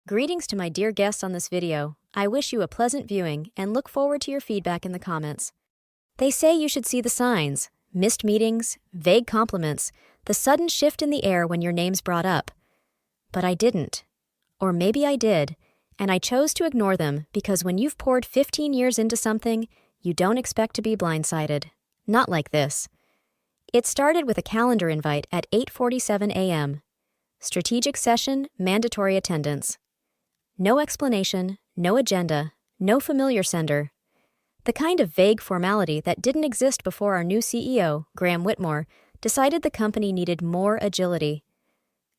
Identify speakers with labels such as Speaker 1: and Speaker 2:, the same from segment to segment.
Speaker 1: Greetings to my dear guests on this video. I wish you a pleasant viewing and look forward to your feedback in the comments. They say you should see the signs: missed meetings, vague compliments, the sudden shift in the air when your name's brought up. But I didn't. Or maybe I did, and I chose to ignore them because when you've poured 15 years into something, you don't expect to be blindsided. Not like this. It started with a calendar invite at 8:47 a.m. Strategic session, mandatory attendance. No explanation, no agenda, no familiar sender. The kind of vague formality that didn't exist before our new CEO, Graham Whitmore, decided the company needed more agility.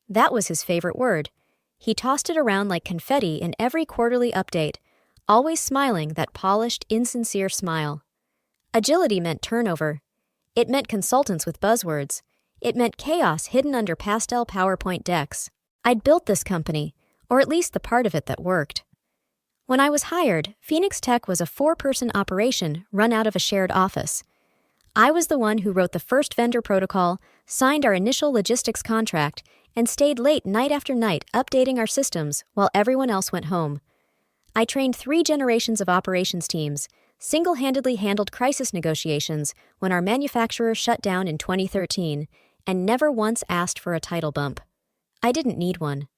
Speaker 1: That was his favorite word. He tossed it around like confetti in every quarterly update, always smiling that polished, insincere smile. Agility meant turnover. It meant consultants with buzzwords. It meant chaos hidden under pastel PowerPoint decks. I'd built this company, or at least the part of it that worked. When I was hired, Phoenix Tech was a 4-person operation run out of a shared office. I was the one who wrote the first vendor protocol, signed our initial logistics contract, and stayed late night after night updating our systems while everyone else went home. I trained 3 generations of operations teams, single-handedly handled crisis negotiations when our manufacturer shut down in 2013, and never once asked for a title bump. I didn't need one.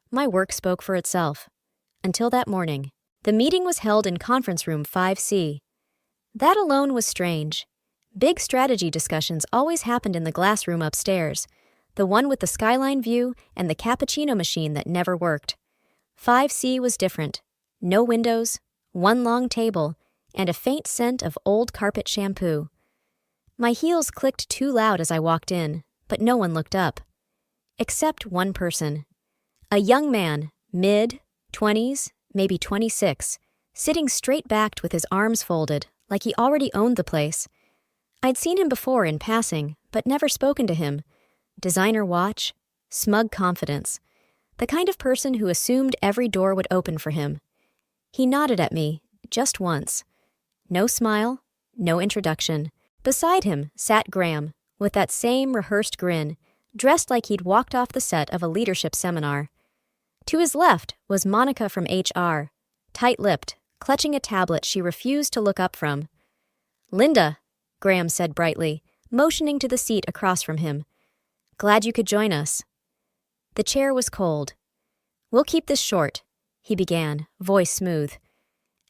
Speaker 1: My work spoke for itself. Until that morning. The meeting was held in conference room 5C. That alone was strange. Big strategy discussions always happened in the glass room upstairs, the one with the skyline view and the cappuccino machine that never worked. 5C was different. No windows, one long table, and a faint scent of old carpet shampoo. My heels clicked too loud as I walked in, but no one looked up. Except one person. A young man, mid-20s, maybe 26, sitting straight-backed with his arms folded, like he already owned the place. I'd seen him before in passing, but never spoken to him. Designer watch, smug confidence. The kind of person who assumed every door would open for him. He nodded at me, just once. No smile, no introduction. Beside him sat Graham, with that same rehearsed grin, dressed like he'd walked off the set of a leadership seminar. To his left was Monica from HR, tight-lipped, clutching a tablet she refused to look up from. "Linda," Graham said brightly, motioning to the seat across from him. "Glad you could join us." The chair was cold. "We'll keep this short," he began, voice smooth.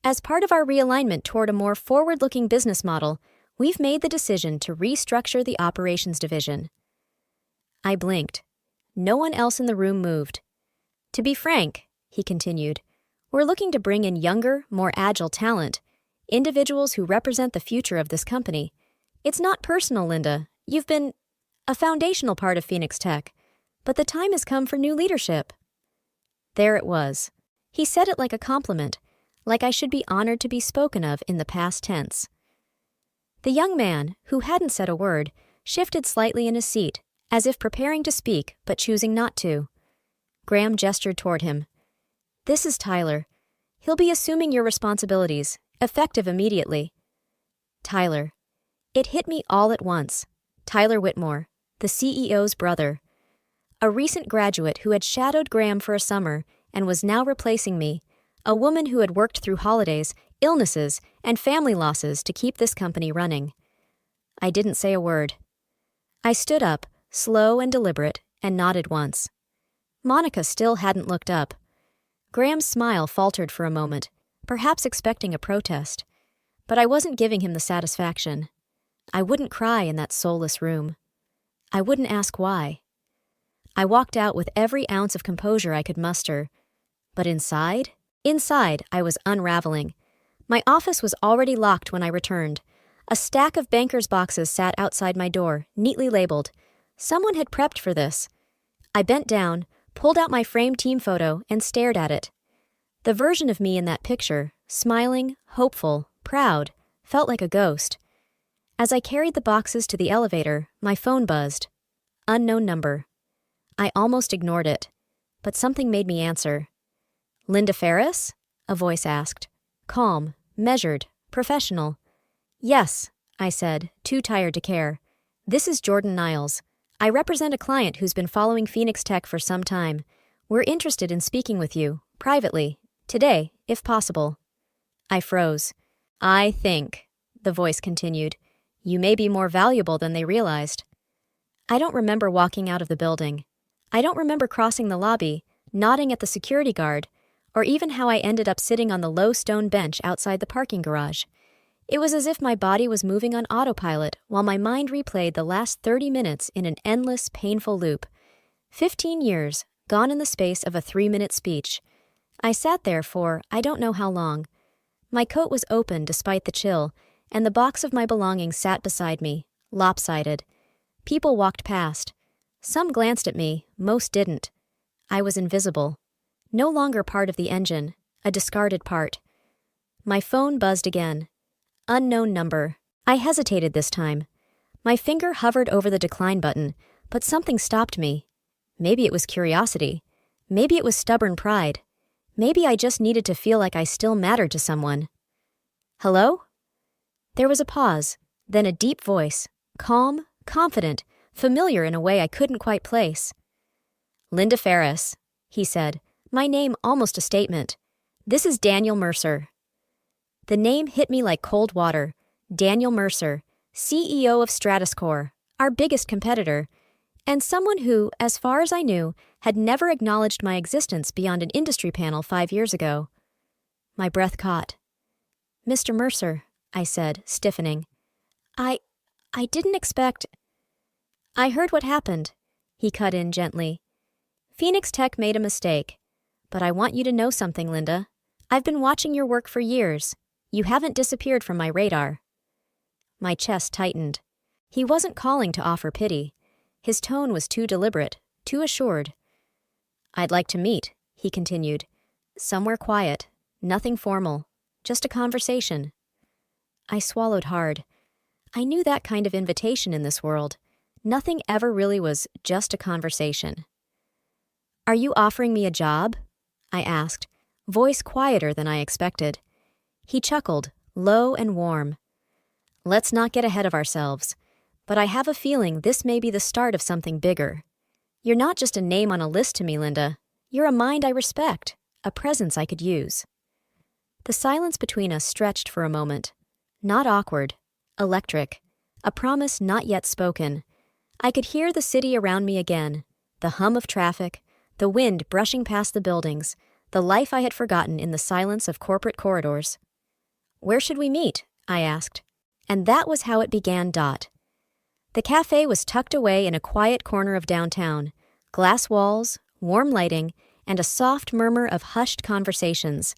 Speaker 1: "As part of our realignment toward a more forward-looking business model, we've made the decision to restructure the operations division." I blinked. No one else in the room moved. "To be frank," he continued, "we're looking to bring in younger, more agile talent, individuals who represent the future of this company. It's not personal, Linda. You've been a foundational part of Phoenix Tech, but the time has come for new leadership." There it was. He said it like a compliment, like I should be honored to be spoken of in the past tense. The young man, who hadn't said a word, shifted slightly in his seat, as if preparing to speak but choosing not to. Graham gestured toward him. "This is Tyler. He'll be assuming your responsibilities, effective immediately." Tyler. It hit me all at once. Tyler Whitmore, the CEO's brother. A recent graduate who had shadowed Graham for a summer and was now replacing me, a woman who had worked through holidays, illnesses, and family losses to keep this company running. I didn't say a word. I stood up, slow and deliberate, and nodded once. Monica still hadn't looked up. Graham's smile faltered for a moment, perhaps expecting a protest. But I wasn't giving him the satisfaction. I wouldn't cry in that soulless room. I wouldn't ask why. I walked out with every ounce of composure I could muster. But inside I was unraveling. My office was already locked when I returned. A stack of banker's boxes sat outside my door, neatly labeled. Someone had prepped for this. I bent down, pulled out my framed team photo, and stared at it. The version of me in that picture, smiling, hopeful, proud, felt like a ghost. As I carried the boxes to the elevator, my phone buzzed. Unknown number. I almost ignored it, but something made me answer. "Linda Ferris?" a voice asked. Calm, measured, professional. "Yes," I said, too tired to care. "This is Jordan Niles. I represent a client who's been following Phoenix Tech for some time. We're interested in speaking with you. Privately. Today, if possible. I froze. I think, the voice continued, you may be more valuable than they realized. I don't remember walking out of the building. I don't remember crossing the lobby, nodding at the security guard, or even how I ended up sitting on the low stone bench outside the parking garage. It was as if my body was moving on autopilot while my mind replayed the last 30 minutes in an endless, painful loop. 15 years, gone in the space of a 3-minute speech. I sat there for I don't know how long. My coat was open despite the chill, and the box of my belongings sat beside me, lopsided. People walked past. Some glanced at me, most didn't. I was invisible. No longer part of the engine, a discarded part. My phone buzzed again. Unknown number. I hesitated this time. My finger hovered over the decline button, but something stopped me. Maybe it was curiosity. Maybe it was stubborn pride. Maybe I just needed to feel like I still mattered to someone. Hello? There was a pause, then a deep voice, calm, confident, familiar in a way I couldn't quite place. Linda Ferris, he said, my name almost a statement. This is Daniel Mercer. The name hit me like cold water. Daniel Mercer, CEO of Stratuscore, our biggest competitor, and someone who, as far as I knew, had never acknowledged my existence beyond an industry panel 5 years ago. My breath caught. Mr. Mercer, I said, stiffening. I didn't expect... I heard what happened, he cut in gently. Phoenix Tech made a mistake. But I want you to know something, Linda. I've been watching your work for years. You haven't disappeared from my radar. My chest tightened. He wasn't calling to offer pity. His tone was too deliberate, too assured. I'd like to meet, he continued. Somewhere quiet, nothing formal, just a conversation. I swallowed hard. I knew that kind of invitation in this world. Nothing ever really was just a conversation. Are you offering me a job? I asked, voice quieter than I expected. He chuckled, low and warm. Let's not get ahead of ourselves, but I have a feeling this may be the start of something bigger. You're not just a name on a list to me, Linda. You're a mind I respect, a presence I could use. The silence between us stretched for a moment. Not awkward, electric, a promise not yet spoken. I could hear the city around me again, the hum of traffic, the wind brushing past the buildings, the life I had forgotten in the silence of corporate corridors. Where should we meet? I asked. And that was how it began. The cafe was tucked away in a quiet corner of downtown, glass walls, warm lighting, and a soft murmur of hushed conversations.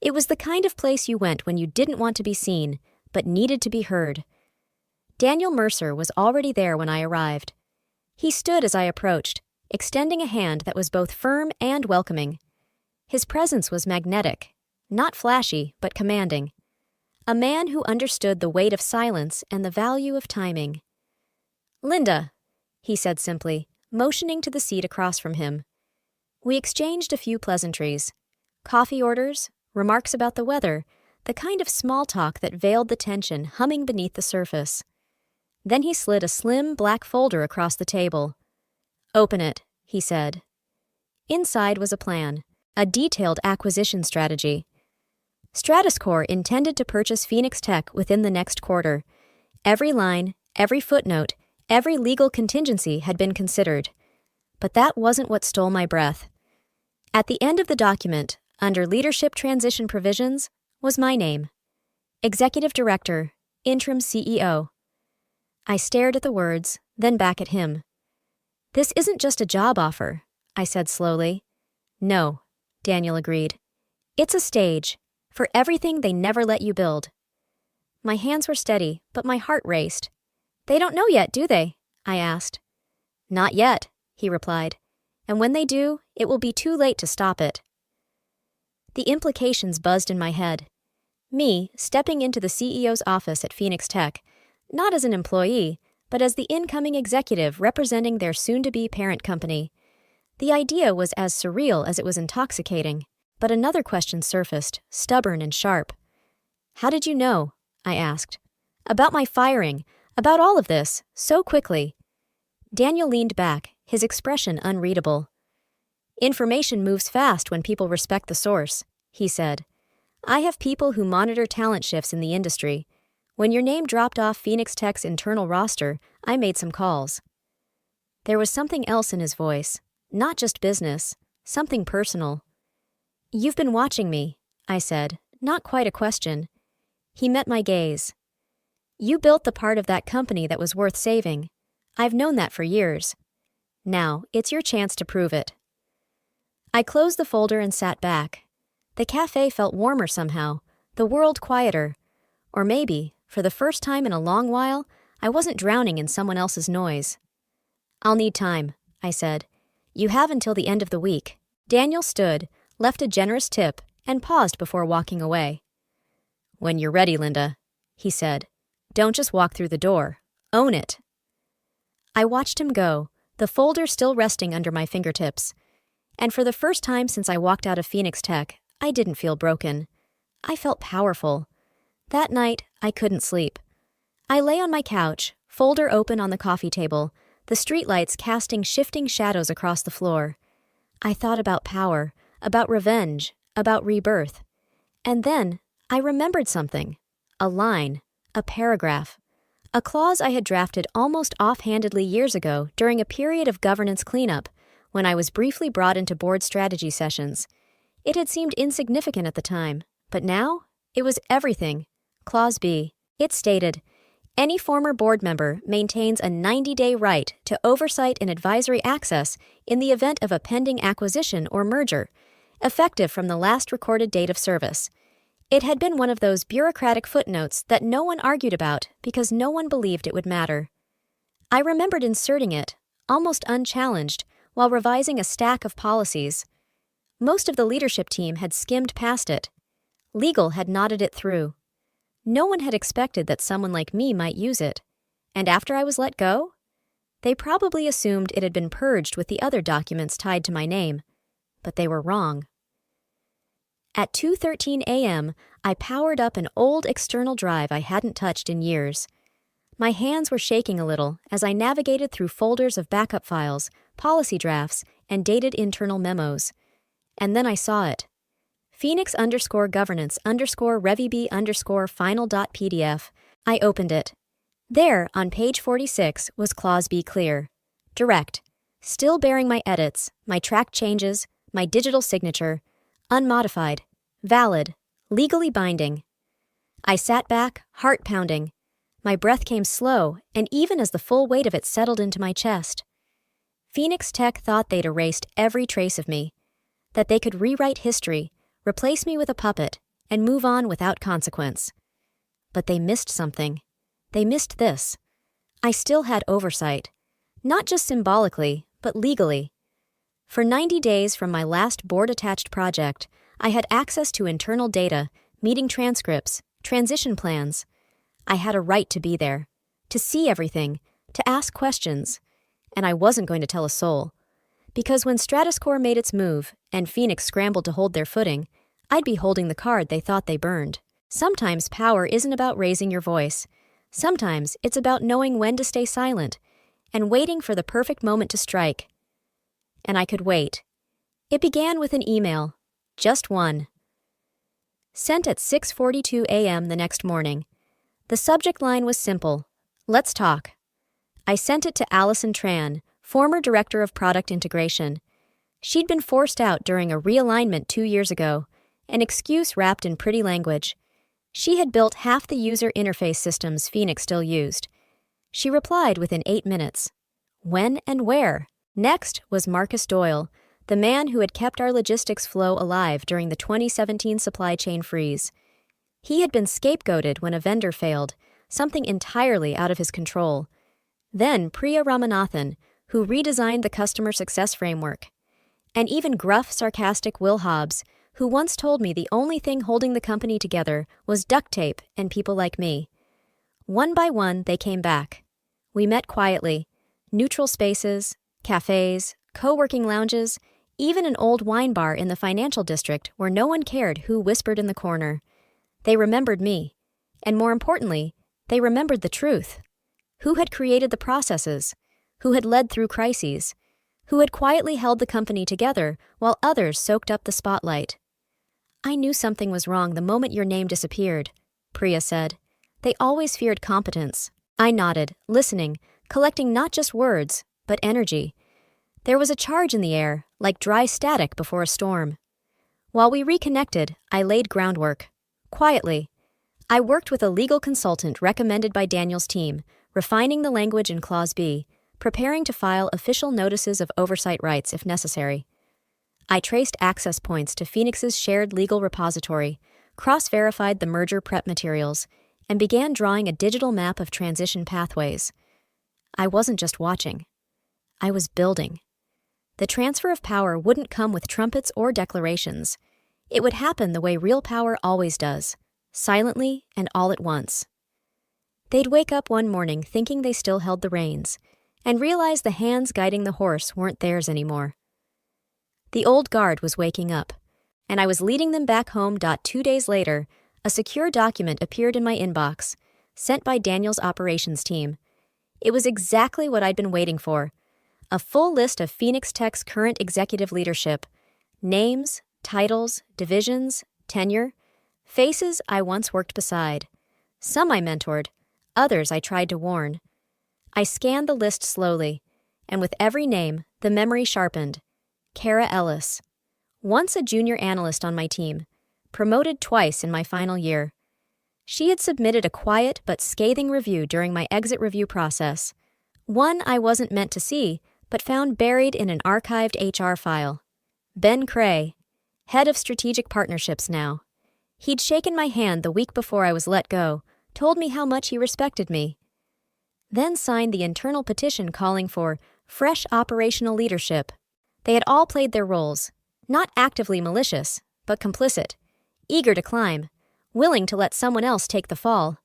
Speaker 1: It was the kind of place you went when you didn't want to be seen, but needed to be heard. Daniel Mercer was already there when I arrived. He stood as I approached, extending a hand that was both firm and welcoming. His presence was magnetic, not flashy, but commanding. A man who understood the weight of silence and the value of timing. Linda, he said simply, motioning to the seat across from him. We exchanged a few pleasantries. Coffee orders, remarks about the weather, the kind of small talk that veiled the tension humming beneath the surface. Then he slid a slim black folder across the table. Open it, he said. Inside was a plan, a detailed acquisition strategy. Stratuscore intended to purchase Phoenix Tech within the next quarter. Every line, every footnote, every legal contingency had been considered. But that wasn't what stole my breath. At the end of the document, under leadership transition provisions, was my name. Executive Director, Interim CEO. I stared at the words, then back at him. This isn't just a job offer, I said slowly. No, Daniel agreed. It's a stage, for everything they never let you build. My hands were steady, but my heart raced. They don't know yet, do they? I asked. Not yet, he replied. And when they do, it will be too late to stop it. The implications buzzed in my head. Me, stepping into the CEO's office at Phoenix Tech, not as an employee, but as the incoming executive representing their soon-to-be parent company. The idea was as surreal as it was intoxicating, but another question surfaced, stubborn and sharp. How did you know? I asked. About my firing, about all of this, so quickly. Daniel leaned back, his expression unreadable. Information moves fast when people respect the source, he said. I have people who monitor talent shifts in the industry. When your name dropped off Phoenix Tech's internal roster, I made some calls. There was something else in his voice, not just business, something personal. You've been watching me, I said, not quite a question. He met my gaze. You built the part of that company that was worth saving. I've known that for years. Now, it's your chance to prove it. I closed the folder and sat back. The cafe felt warmer somehow, the world quieter. Or maybe, for the first time in a long while, I wasn't drowning in someone else's noise. I'll need time, I said. You have until the end of the week. Daniel stood, left a generous tip, and paused before walking away. When you're ready, Linda, he said. Don't just walk through the door. Own it. I watched him go, the folder still resting under my fingertips. And for the first time since I walked out of Phoenix Tech, I didn't feel broken. I felt powerful. That night, I couldn't sleep. I lay on my couch, folder open on the coffee table, the streetlights casting shifting shadows across the floor. I thought about power, about revenge, about rebirth. And then, I remembered something. A line, a paragraph, a clause I had drafted almost offhandedly years ago during a period of governance cleanup, when I was briefly brought into board strategy sessions. It had seemed insignificant at the time, but now, it was everything. Clause B. It stated, any former board member maintains a 90-day right to oversight and advisory access in the event of a pending acquisition or merger, effective from the last recorded date of service. It had been one of those bureaucratic footnotes that no one argued about because no one believed it would matter. I remembered inserting it, almost unchallenged, while revising a stack of policies. Most of the leadership team had skimmed past it. Legal had nodded it through. No one had expected that someone like me might use it. And after I was let go? They probably assumed it had been purged with the other documents tied to my name. But they were wrong. At 2:13 a.m., I powered up an old external drive I hadn't touched in years. My hands were shaking a little as I navigated through folders of backup files, policy drafts, and dated internal memos. And then I saw it. Phoenix_governance_revib_final.pdf. I opened it. There, on page 46, was Clause B clear. Direct. Still bearing my edits, my track changes, my digital signature. Unmodified. Valid. Legally binding. I sat back, heart pounding. My breath came slow, and even as the full weight of it settled into my chest. Phoenix Tech thought they'd erased every trace of me, that they could rewrite history, replace me with a puppet, and move on without consequence. But they missed something. They missed this. I still had oversight, not just symbolically, but legally. For 90 days from my last board-attached project, I had access to internal data, meeting transcripts, transition plans. I had a right to be there, to see everything, to ask questions, and I wasn't going to tell a soul. Because when Stratuscore made its move, and Phoenix scrambled to hold their footing, I'd be holding the card they thought they burned. Sometimes power isn't about raising your voice. Sometimes it's about knowing when to stay silent, and waiting for the perfect moment to strike. And I could wait. It began with an email. Just one. Sent at 6:42 a.m. the next morning. The subject line was simple. Let's talk. I sent it to Allison Tran, former Director of Product Integration. She'd been forced out during a realignment 2 years ago, an excuse wrapped in pretty language. She had built half the user interface systems Phoenix still used. She replied within 8 minutes. When and where? Next was Marcus Doyle, the man who had kept our logistics flow alive during the 2017 supply chain freeze. He had been scapegoated when a vendor failed, something entirely out of his control. Then Priya Ramanathan, who redesigned the customer success framework. And even gruff, sarcastic Will Hobbs, who once told me the only thing holding the company together was duct tape and people like me. One by one, they came back. We met quietly. Neutral spaces, cafes, co-working lounges, even an old wine bar in the financial district where no one cared who whispered in the corner. They remembered me. And more importantly, they remembered the truth. Who had created the processes? Who had led through crises? who had quietly held the company together while others soaked up the spotlight. "I knew something was wrong the moment your name disappeared," Priya said. "They always feared competence." I nodded, listening, collecting not just words, but energy. There was a charge in the air, like dry static before a storm. While we reconnected, I laid groundwork. Quietly. I worked with a legal consultant recommended by Daniel's team, refining the language in Clause B, preparing to file official notices of oversight rights if necessary. I traced access points to Phoenix's shared legal repository, cross-verified the merger prep materials, and began drawing a digital map of transition pathways. I wasn't just watching. I was building. The transfer of power wouldn't come with trumpets or declarations. It would happen the way real power always does, silently and all at once. They'd wake up one morning thinking they still held the reins, and realize the hands guiding the horse weren't theirs anymore. The old guard was waking up, and I was leading them back home. 2 days later, a secure document appeared in my inbox, sent by Daniel's operations team. It was exactly what I'd been waiting for. A full list of Phoenix Tech's current executive leadership. Names, titles, divisions, tenure. Faces I once worked beside. Some I mentored, others I tried to warn. I scanned the list slowly, and with every name, the memory sharpened. Kara Ellis. Once a junior analyst on my team, promoted twice in my final year. She had submitted a quiet but scathing review during my exit review process. One I wasn't meant to see, but found buried in an archived HR file. Ben Cray, head of strategic partnerships now. He'd shaken my hand the week before I was let go, told me how much he respected me. Then signed the internal petition calling for fresh operational leadership. They had all played their roles, not actively malicious, but complicit, eager to climb, willing to let someone else take the fall.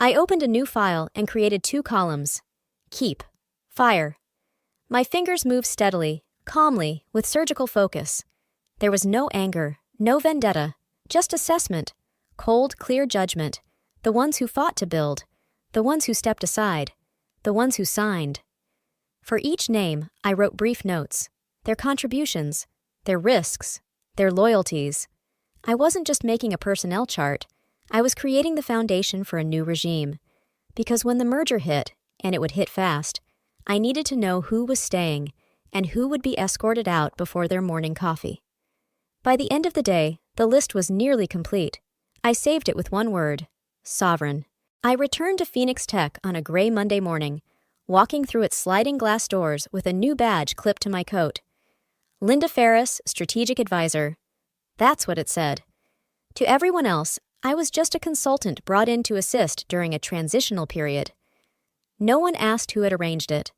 Speaker 1: I opened a new file and created 2 columns. Keep. Fire. My fingers moved steadily, calmly, with surgical focus. There was no anger, no vendetta, just assessment, cold, clear judgment, the ones who fought to build, the ones who stepped aside, the ones who signed. For each name, I wrote brief notes, their contributions, their risks, their loyalties. I wasn't just making a personnel chart, I was creating the foundation for a new regime. Because when the merger hit, and it would hit fast, I needed to know who was staying and who would be escorted out before their morning coffee. By the end of the day, the list was nearly complete. I saved it with one word: sovereign. I returned to Phoenix Tech on a gray Monday morning, walking through its sliding glass doors with a new badge clipped to my coat. Linda Ferris, Strategic Advisor. That's what it said. To everyone else, I was just a consultant brought in to assist during a transitional period. No one asked who had arranged it.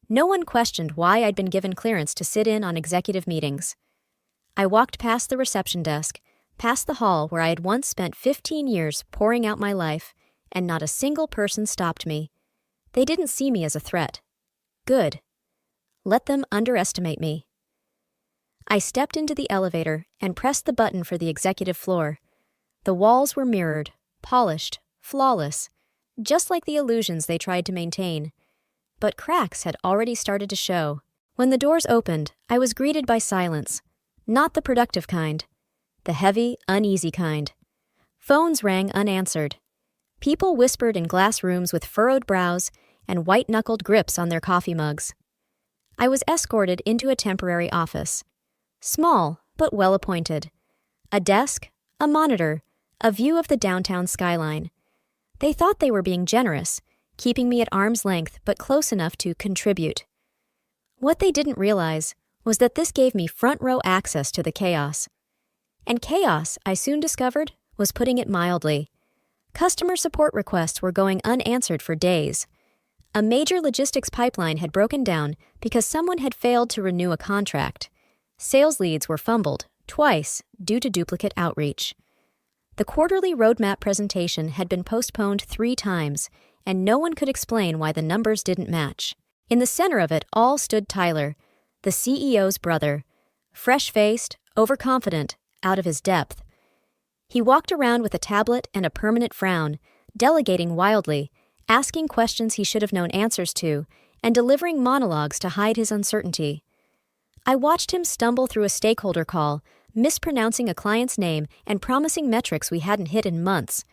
Speaker 1: No one questioned why I'd been given clearance to sit in on executive meetings. I walked past the reception desk, past the hall where I had once spent 15 years pouring out my life, and not a single person stopped me. They didn't see me as a threat. Good. Let them underestimate me. I stepped into the elevator and pressed the button for the executive floor. The walls were mirrored, polished, flawless, just like the illusions they tried to maintain. But cracks had already started to show. When the doors opened, I was greeted by silence. Not the productive kind. The heavy, uneasy kind. Phones rang unanswered. People whispered in glass rooms with furrowed brows and white-knuckled grips on their coffee mugs. I was escorted into a temporary office. Small, but well-appointed. A desk, a monitor, a view of the downtown skyline. They thought they were being generous, keeping me at arm's length but close enough to contribute. What they didn't realize was that this gave me front-row access to the chaos. And chaos, I soon discovered, was putting it mildly. Customer support requests were going unanswered for days. A major logistics pipeline had broken down because someone had failed to renew a contract. Sales leads were fumbled, twice, due to duplicate outreach. The quarterly roadmap presentation had been postponed 3 times, and no one could explain why the numbers didn't match. In the center of it all stood Tyler, the CEO's brother, fresh-faced, overconfident, out of his depth. He walked around with a tablet and a permanent frown, delegating wildly, asking questions he should have known answers to, and delivering monologues to hide his uncertainty. I watched him stumble through a stakeholder call, mispronouncing a client's name and promising metrics we hadn't hit in months.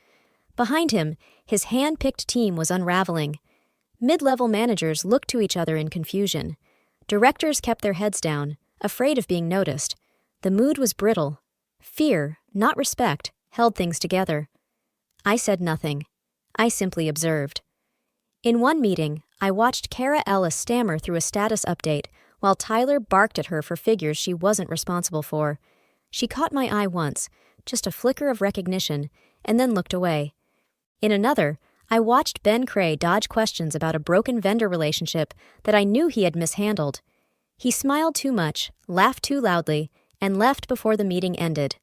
Speaker 1: Behind him, his hand-picked team was unraveling. Mid-level managers looked to each other in confusion. Directors kept their heads down, afraid of being noticed. The mood was brittle. Fear, not respect, held things together. I said nothing. I simply observed. In one meeting, I watched Kara Ellis stammer through a status update while Tyler barked at her for figures she wasn't responsible for. She caught my eye once, just a flicker of recognition, and then looked away. In another, I watched Ben Cray dodge questions about a broken vendor relationship that I knew he had mishandled. He smiled too much, laughed too loudly, and left before the meeting ended.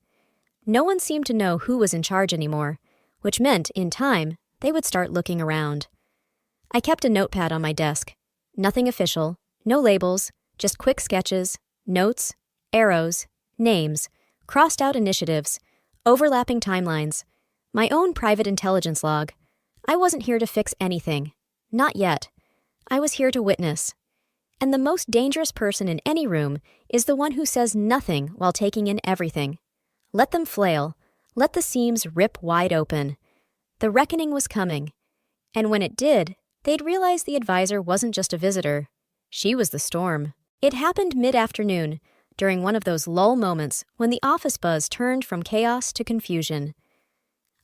Speaker 1: No one seemed to know who was in charge anymore, which meant, in time, they would start looking around. I kept a notepad on my desk. Nothing official, no labels, just quick sketches, notes, arrows, names, crossed-out initiatives, overlapping timelines, my own private intelligence log. I wasn't here to fix anything. Not yet. I was here to witness. And the most dangerous person in any room is the one who says nothing while taking in everything. Let them flail. Let the seams rip wide open. The reckoning was coming. And when it did, they'd realize the advisor wasn't just a visitor. She was the storm. It happened mid-afternoon, during one of those lull moments when the office buzz turned from chaos to confusion.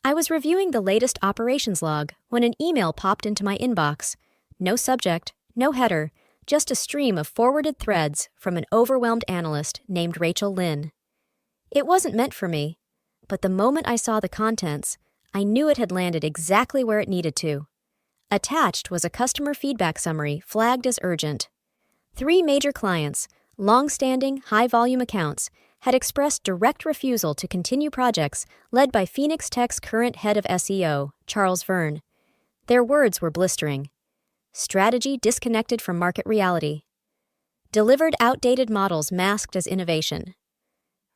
Speaker 1: I was reviewing the latest operations log when an email popped into my inbox. No subject, no header, just a stream of forwarded threads from an overwhelmed analyst named Rachel Lynn. It wasn't meant for me, but the moment I saw the contents, I knew it had landed exactly where it needed to. Attached was a customer feedback summary flagged as urgent. 3 major clients, long-standing, high-volume accounts, had expressed direct refusal to continue projects led by Phoenix Tech's current head of SEO, Charles Verne. Their words were blistering. Strategy disconnected from market reality. Delivered outdated models masked as innovation.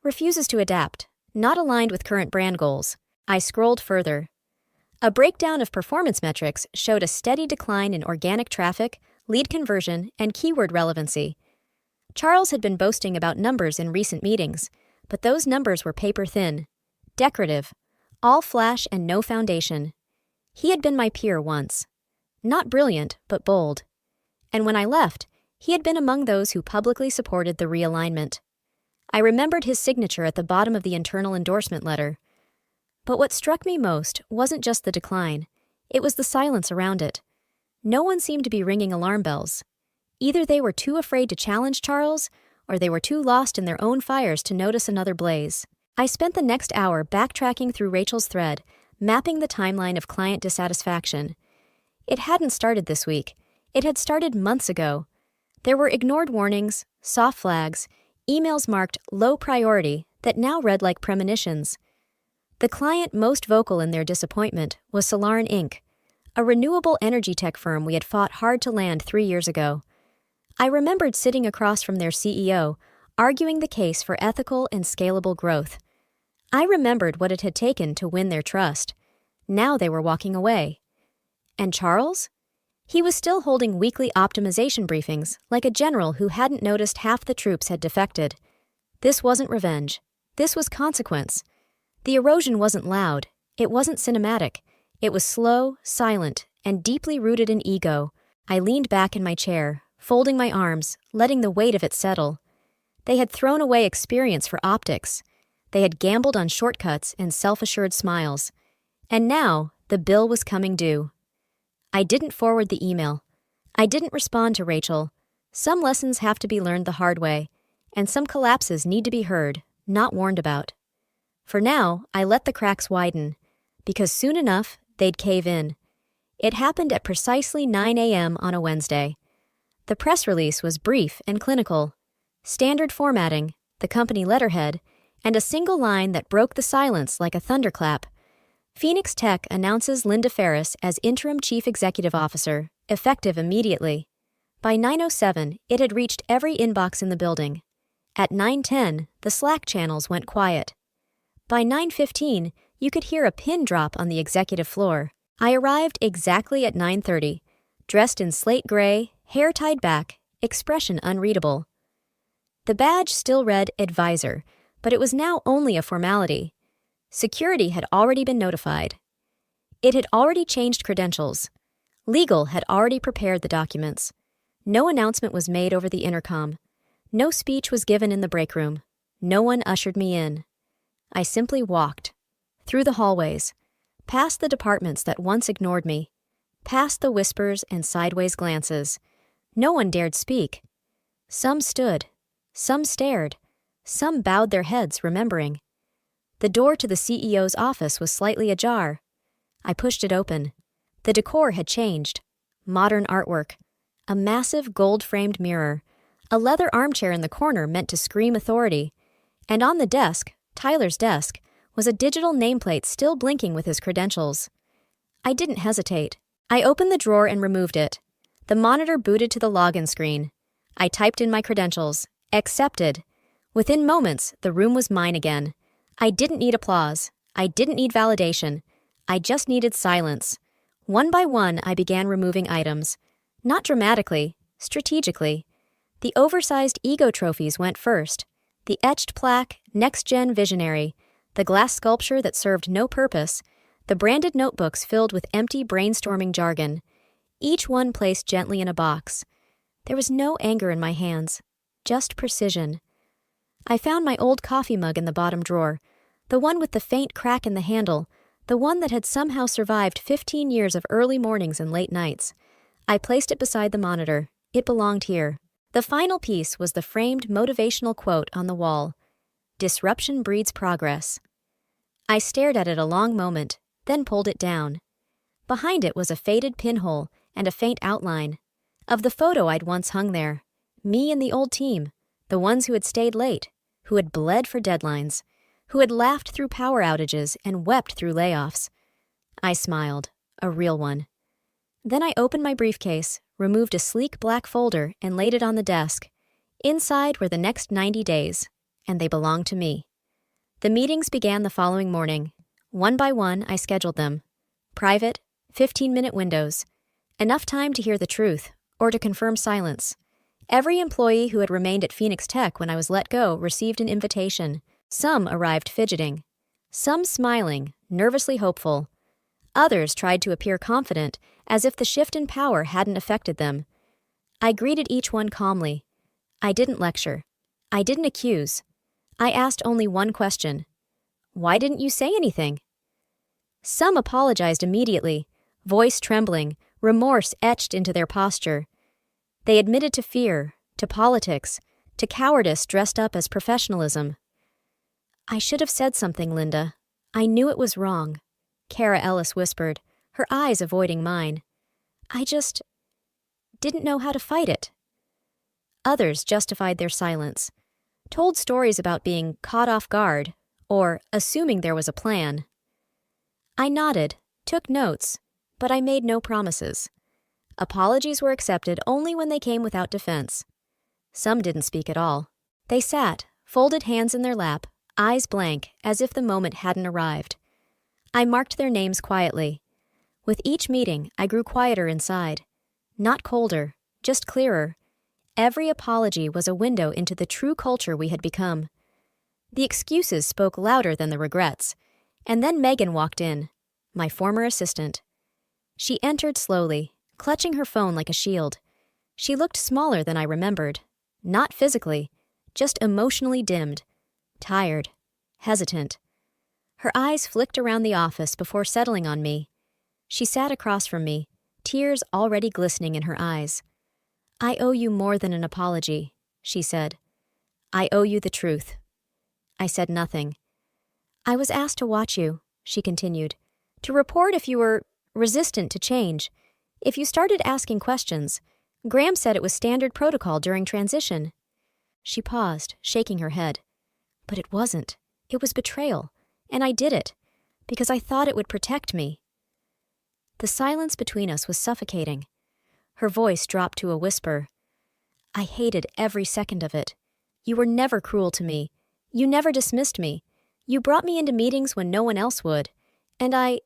Speaker 1: Refuses to adapt, not aligned with current brand goals. I scrolled further. A breakdown of performance metrics showed a steady decline in organic traffic, lead conversion, and keyword relevancy. Charles had been boasting about numbers in recent meetings, but those numbers were paper-thin, decorative, all flash and no foundation. He had been my peer once. Not brilliant, but bold. And when I left, he had been among those who publicly supported the realignment. I remembered his signature at the bottom of the internal endorsement letter. But what struck me most wasn't just the decline, it was the silence around it. No one seemed to be ringing alarm bells. Either they were too afraid to challenge Charles, or they were too lost in their own fires to notice another blaze. I spent the next hour backtracking through Rachel's thread, mapping the timeline of client dissatisfaction. It hadn't started this week. It had started months ago. There were ignored warnings, soft flags, emails marked low priority that now read like premonitions. The client most vocal in their disappointment was Solarin Inc., a renewable energy tech firm we had fought hard to land 3 years ago. I remembered sitting across from their CEO, arguing the case for ethical and scalable growth. I remembered what it had taken to win their trust. Now they were walking away. And Charles? He was still holding weekly optimization briefings like a general who hadn't noticed half the troops had defected. This wasn't revenge. This was consequence. The erosion wasn't loud. It wasn't cinematic. It was slow, silent, and deeply rooted in ego. I leaned back in my chair, folding my arms, letting the weight of it settle. They had thrown away experience for optics. They had gambled on shortcuts and self-assured smiles. And now, the bill was coming due. I didn't forward the email. I didn't respond to Rachel. Some lessons have to be learned the hard way, and some collapses need to be heard, not warned about. For now, I let the cracks widen, because soon enough, they'd cave in. It happened at precisely 9 a.m. on a Wednesday. The press release was brief and clinical. Standard formatting, the company letterhead, and a single line that broke the silence like a thunderclap. Phoenix Tech announces Linda Ferris as Interim Chief Executive Officer, effective immediately. By 9:07, it had reached every inbox in the building. At 9:10, the Slack channels went quiet. By 9:15, you could hear a pin drop on the executive floor. I arrived exactly at 9:30, dressed in slate gray, hair tied back, expression unreadable. The badge still read advisor, but it was now only a formality. Security had already been notified. It had already changed credentials. Legal had already prepared the documents. No announcement was made over the intercom. No speech was given in the break room. No one ushered me in. I simply walked. Through the hallways. Past the departments that once ignored me. Past the whispers and sideways glances. No one dared speak. Some stood. Some stared. Some bowed their heads, remembering. The door to the CEO's office was slightly ajar. I pushed it open. The decor had changed. Modern artwork. A massive gold-framed mirror. A leather armchair in the corner meant to scream authority. And on the desk, Tyler's desk, was a digital nameplate still blinking with his credentials. I didn't hesitate. I opened the drawer and removed it. The monitor booted to the login screen. I typed in my credentials. Accepted. Within moments, the room was mine again. I didn't need applause. I didn't need validation. I just needed silence. One by one, I began removing items. Not dramatically, strategically. The oversized ego trophies went first. The etched plaque, next-gen visionary. The glass sculpture that served no purpose. The branded notebooks filled with empty brainstorming jargon. Each one placed gently in a box. There was no anger in my hands. Just precision. I found my old coffee mug in the bottom drawer. The one with the faint crack in the handle. The one that had somehow survived 15 years of early mornings and late nights. I placed it beside the monitor. It belonged here. The final piece was the framed motivational quote on the wall. Disruption breeds progress. I stared at it a long moment, then pulled it down. Behind it was a faded pinhole and a faint outline of the photo I'd once hung there. Me and the old team, the ones who had stayed late, who had bled for deadlines, who had laughed through power outages and wept through layoffs. I smiled, a real one. Then I opened my briefcase, removed a sleek black folder, and laid it on the desk. Inside were the next 90 days, and they belonged to me. The meetings began the following morning. One by one, I scheduled them. Private, 15-minute windows. Enough time to hear the truth, or to confirm silence. Every employee who had remained at Phoenix Tech when I was let go received an invitation. Some arrived fidgeting. Some smiling, nervously hopeful. Others tried to appear confident, as if the shift in power hadn't affected them. I greeted each one calmly. I didn't lecture. I didn't accuse. I asked only one question. Why didn't you say anything? Some apologized immediately, voice trembling, remorse etched into their posture. They admitted to fear, to politics, to cowardice dressed up as professionalism. I should have said something, Linda. I knew it was wrong, Kara Ellis whispered, her eyes avoiding mine. I just didn't know how to fight it. Others justified their silence, told stories about being caught off guard, or assuming there was a plan. I nodded, took notes, but I made no promises. Apologies were accepted only when they came without defense. Some didn't speak at all. They sat, folded hands in their lap, eyes blank, as if the moment hadn't arrived. I marked their names quietly. With each meeting, I grew quieter inside. Not colder, just clearer. Every apology was a window into the true culture we had become. The excuses spoke louder than the regrets. And then Megan walked in, my former assistant. She entered slowly, clutching her phone like a shield. She looked smaller than I remembered. Not physically, just emotionally dimmed. Tired, hesitant. Her eyes flicked around the office before settling on me. She sat across from me, tears already glistening in her eyes. I owe you more than an apology, she said. I owe you the truth. I said nothing. I was asked to watch you, she continued, to report if you were resistant to change, if you started asking questions. Graham said it was standard protocol during transition. She paused, shaking her head. But it wasn't. It was betrayal, and I did it, because I thought it would protect me. The silence between us was suffocating. Her voice dropped to a whisper. I hated every second of it. You were never cruel to me. You never dismissed me. You brought me into meetings when no one else would. And I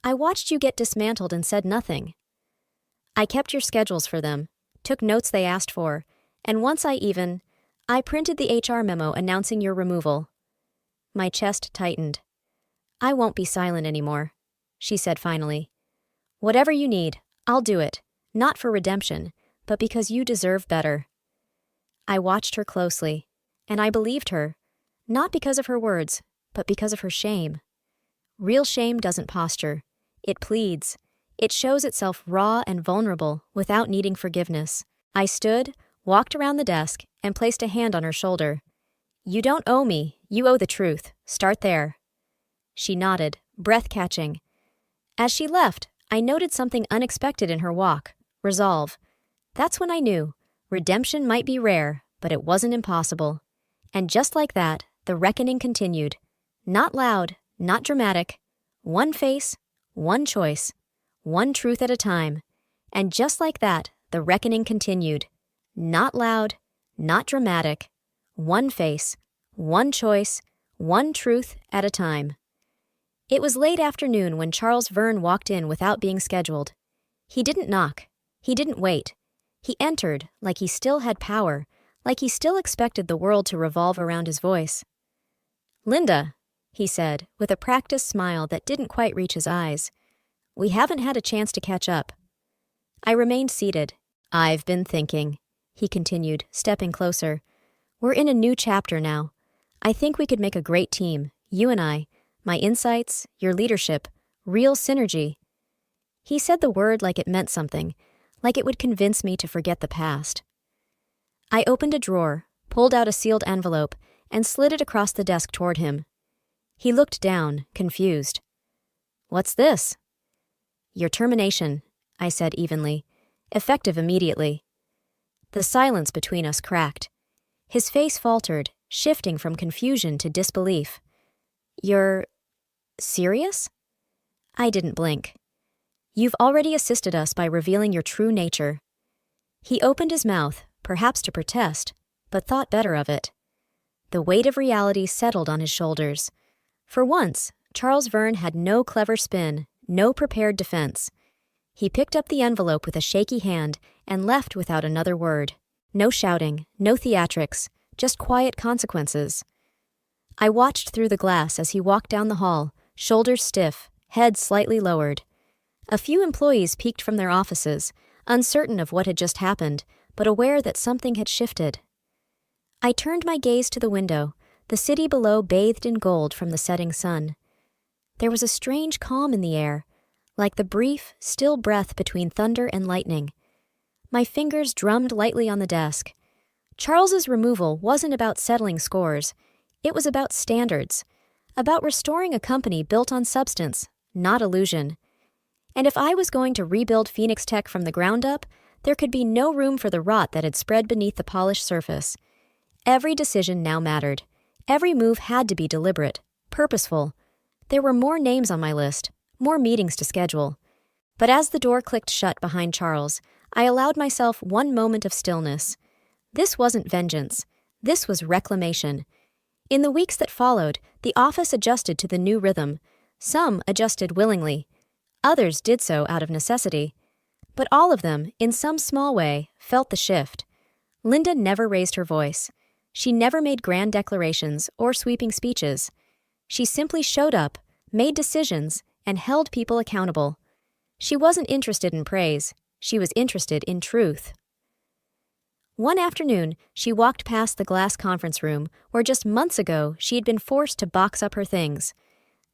Speaker 1: watched you get dismantled and said nothing. I kept your schedules for them, took notes they asked for, and once I I printed the HR memo announcing your removal. My chest tightened. I won't be silent anymore, she said finally. Whatever you need, I'll do it, not for redemption, but because you deserve better. I watched her closely, and I believed her, not because of her words, but because of her shame. Real shame doesn't posture. It pleads. It shows itself raw and vulnerable without needing forgiveness. I stood, walked around the desk, and placed a hand on her shoulder. You don't owe me. You owe the truth. Start there. She nodded, breath catching. As she left, I noted something unexpected in her walk. Resolve. That's when I knew. Redemption might be rare, but it wasn't impossible. And just like that, the reckoning continued. Not loud, not dramatic. One face, one choice, one truth at a time. And just like that, the reckoning continued. Not loud, not dramatic. One face, one choice, one truth at a time. It was late afternoon when Charles Verne walked in without being scheduled. He didn't knock. He didn't wait. He entered like he still had power, like he still expected the world to revolve around his voice. Linda, he said, with a practiced smile that didn't quite reach his eyes. We haven't had a chance to catch up. I remained seated. I've been thinking, he continued, stepping closer. We're in a new chapter now. I think we could make a great team, you and I, my insights, your leadership, real synergy. He said the word like it meant something, like it would convince me to forget the past. I opened a drawer, pulled out a sealed envelope, and slid it across the desk toward him. He looked down, confused. What's this? Your termination, I said evenly, effective immediately. The silence between us cracked. His face faltered, shifting from confusion to disbelief. You're serious? I didn't blink. You've already assisted us by revealing your true nature. He opened his mouth, perhaps to protest, but thought better of it. The weight of reality settled on his shoulders. For once, Charles Verne had no clever spin, no prepared defense. He picked up the envelope with a shaky hand and left without another word. No shouting, no theatrics, just quiet consequences. I watched through the glass as he walked down the hall, shoulders stiff, head slightly lowered. A few employees peeked from their offices, uncertain of what had just happened, but aware that something had shifted. I turned my gaze to the window, the city below bathed in gold from the setting sun. There was a strange calm in the air, like the brief, still breath between thunder and lightning. My fingers drummed lightly on the desk. Charles's removal wasn't about settling scores. It was about standards, about restoring a company built on substance, not illusion. And if I was going to rebuild Phoenix Tech from the ground up, there could be no room for the rot that had spread beneath the polished surface. Every decision now mattered. Every move had to be deliberate, purposeful. There were more names on my list, more meetings to schedule. But as the door clicked shut behind Charles, I allowed myself one moment of stillness. This wasn't vengeance. This was reclamation. In the weeks that followed, the office adjusted to the new rhythm. Some adjusted willingly. Others did so out of necessity. But all of them, in some small way, felt the shift. Linda never raised her voice. She never made grand declarations or sweeping speeches. She simply showed up, made decisions, and held people accountable. She wasn't interested in praise. She was interested in truth. One afternoon, she walked past the glass conference room where just months ago she had been forced to box up her things.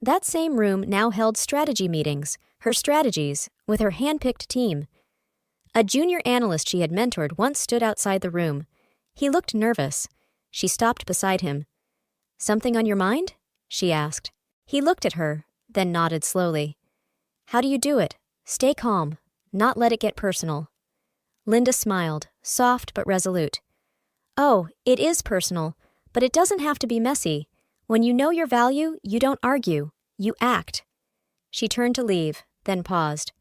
Speaker 1: That same room now held strategy meetings, her strategies, with her hand-picked team. A junior analyst she had mentored once stood outside the room. He looked nervous. She stopped beside him. Something on your mind? She asked. He looked at her, then nodded slowly. How do you do it? Stay calm, not let it get personal. Linda smiled, soft but resolute. Oh, it is personal, but it doesn't have to be messy. When you know your value, you don't argue, you act. She turned to leave, then paused.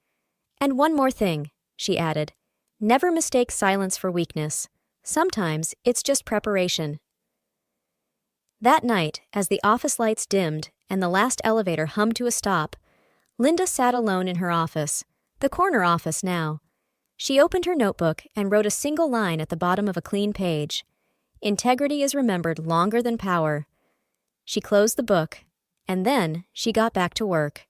Speaker 1: And one more thing, she added. Never mistake silence for weakness. Sometimes it's just preparation. That night, as the office lights dimmed and the last elevator hummed to a stop, Linda sat alone in her office, the corner office now. She opened her notebook and wrote a single line at the bottom of a clean page. Integrity is remembered longer than power. She closed the book, and then she got back to work.